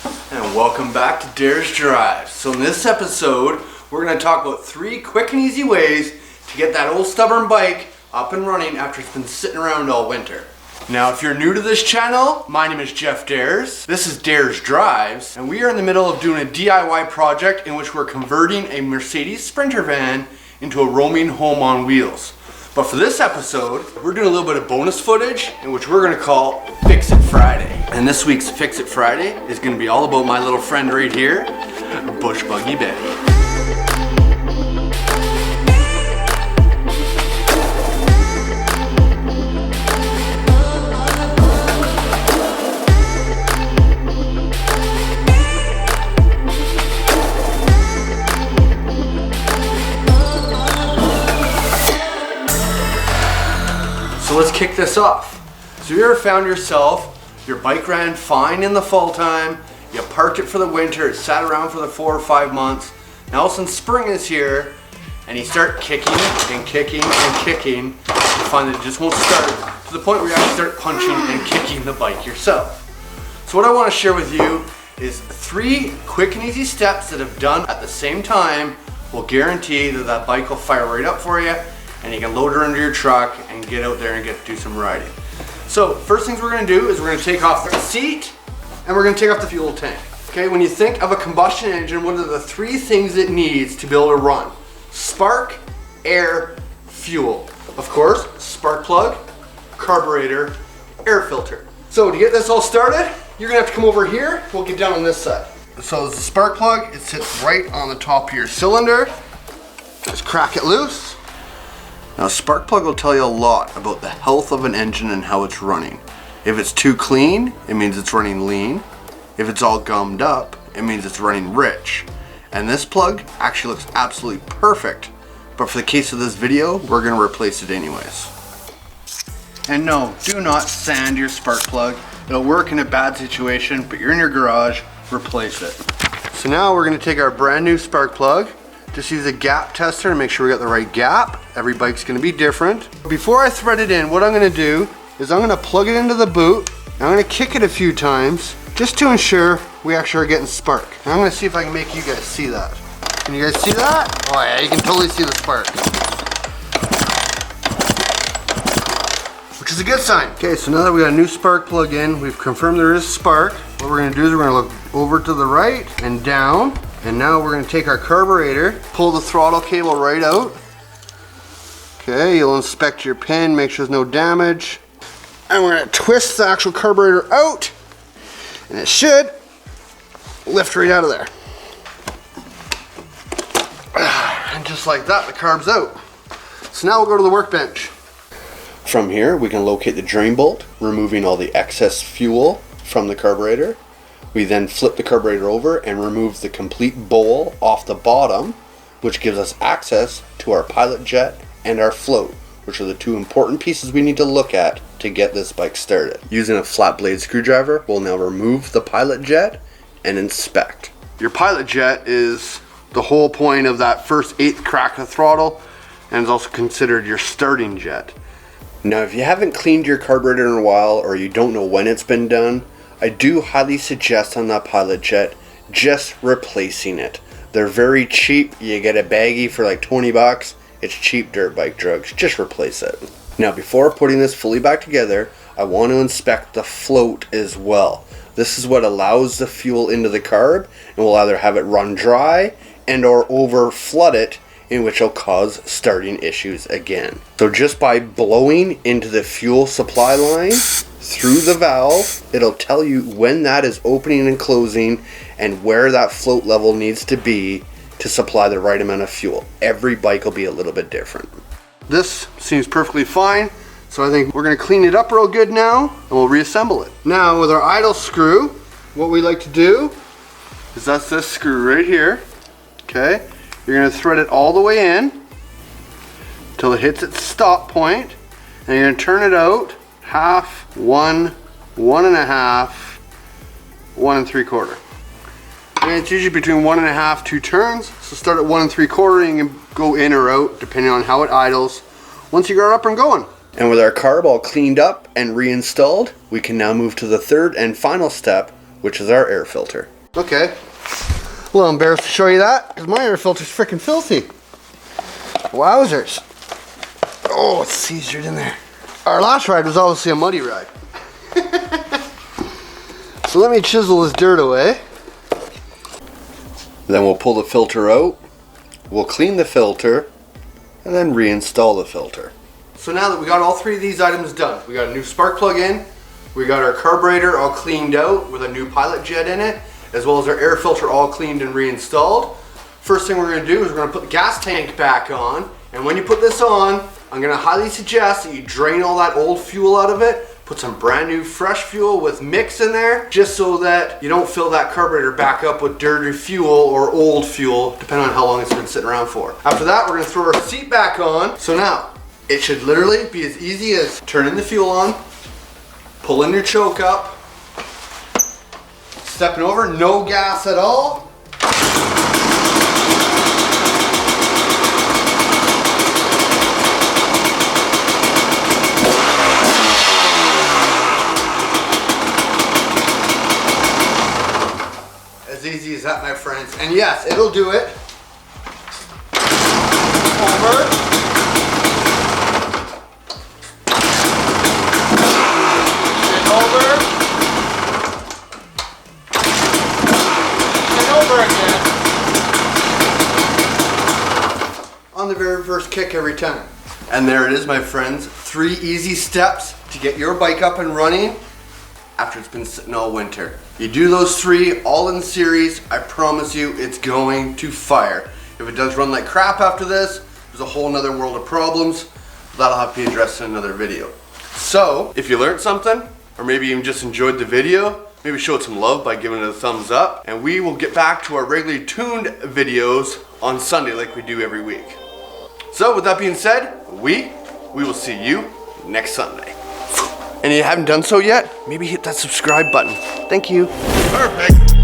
And welcome back to Dare's Drive. So in this episode, we're going to talk about 3 quick and easy ways to get that old stubborn bike up and running after it's been sitting around all winter. Now if you're new to this channel, my name is Jeff Dares. This is Dare's Drives, and we are in the middle of doing a DIY project in which we're converting a Mercedes Sprinter van into a roaming home on wheels. But for this episode, we're doing a little bit of bonus footage in which we're gonna call Fix It Friday. And this week's Fix It Friday is gonna be all about my little friend right here, Bush Buggy Bit. So let's kick this off. So you ever found yourself, your bike ran fine in the fall time, you parked it for the winter, it sat around for the 4 or 5 months, now all of a sudden spring is here, and you start kicking and kicking and kicking, you find that it just won't start to the point where you actually start punching and kicking the bike yourself. So what I want to share with you is 3 quick and easy steps that if done at the same time will guarantee that that bike will fire right up for you, and you can load her into your truck and get out there and get to do some riding. So first things we're gonna do is we're gonna take off the seat and we're gonna take off the fuel tank. Okay, when you think of a combustion engine, what are the 3 things it needs to be able to run? Spark, air, fuel. Of course, spark plug, carburetor, air filter. So to get this all started, you're gonna have to come over here. We'll get down on this side. So the spark plug, it sits right on the top of your cylinder. Just crack it loose. Now a spark plug will tell you a lot about the health of an engine and how it's running. If it's too clean, it means it's running lean. If it's all gummed up, it means it's running rich. And this plug actually looks absolutely perfect, but for the case of this video, we're gonna replace it anyways. And no, do not sand your spark plug. It'll work in a bad situation, but you're in your garage, replace it. So now we're gonna take our brand new spark plug. Just use a gap tester to make sure we got the right gap. Every bike's gonna be different. Before I thread it in, what I'm gonna do is I'm gonna plug it into the boot. I'm gonna kick it a few times just to ensure we actually are getting spark. And I'm gonna see if I can make you guys see that. Can you guys see that? Oh yeah, you can totally see the spark. Which is a good sign. Okay, so now that we got a new spark plug in, we've confirmed there is spark. What we're gonna do is we're gonna look over to the right and down. And now we're gonna take our carburetor, pull the throttle cable right out. Okay, you'll inspect your pin, make sure there's no damage. And we're gonna twist the actual carburetor out, and it should lift right out of there. And just like that, the carb's out. So now we'll go to the workbench. From here, we can locate the drain bolt, removing all the excess fuel from the carburetor. We then flip the carburetor over and remove the complete bowl off the bottom, which gives us access to our pilot jet and our float, which are the 2 important pieces we need to look at to get this bike started. Using a flat blade screwdriver, we'll now remove the pilot jet and inspect. Your pilot jet is the whole point of that first 8th crack of the throttle, and is also considered your starting jet. Now if you haven't cleaned your carburetor in a while, or you don't know when it's been done, I do highly suggest on that pilot jet just replacing it. They're very cheap. You get a baggie for like 20 bucks. It's cheap dirt bike drugs. Just replace it. Now before putting this fully back together, I want to inspect the float as well. This is what allows the fuel into the carb, and we'll either have it run dry and or over flood it, in which will cause starting issues again. So just by blowing into the fuel supply line through the valve, it'll tell you when that is opening and closing and where that float level needs to be to supply the right amount of fuel. Every bike will be a little bit different. This seems perfectly fine, so I think we're gonna clean it up real good now and we'll reassemble it. Now with our idle screw, what we like to do is that's this screw right here, okay? You're gonna thread it all the way in till it hits its stop point, and you're gonna turn it out half, 1, 1.5, 1 3/4. And it's usually between 1.5, 2 turns. So start at 1 3/4 and you can go in or out depending on how it idles once you got it up and going. And with our carb all cleaned up and reinstalled, we can now move to the third and final step, which is our air filter. Okay. A little embarrassed to show you that because my air filter's freaking filthy. Wowzers. Oh, it's seizured in there. Our last ride was obviously a muddy ride. So let me chisel this dirt away. Then we'll pull the filter out. We'll clean the filter and then reinstall the filter. So now that we got all three of these items done, we got a new spark plug in, we got our carburetor all cleaned out with a new pilot jet in it, as well as our air filter all cleaned and reinstalled. First thing we're going to do is we're going to put the gas tank back on, and when you put this on, I'm going to highly suggest that you drain all that old fuel out of it, put some brand new fresh fuel with mix in there, just so that you don't fill that carburetor back up with dirty fuel or old fuel, depending on how long it's been sitting around for. After that, we're going to throw our seat back on. So now, it should literally be as easy as turning the fuel on, pulling your choke up, stepping over, no gas at all. As easy as that, my friends. And yes, it'll do it. Over. On the very first kick every time. And there it is, my friends. 3 easy steps to get your bike up and running after it's been sitting all winter. You do those 3 all in series, I promise you it's going to fire. If it does run like crap after this, there's a whole nother world of problems. That'll have to be addressed in another video. So, if you learned something, or maybe even just enjoyed the video, maybe show it some love by giving it a thumbs up, and we will get back to our regularly tuned videos on Sunday like we do every week. So with that being said, we will see you next Sunday. And if you haven't done so yet, maybe hit that subscribe button. Thank you. Perfect.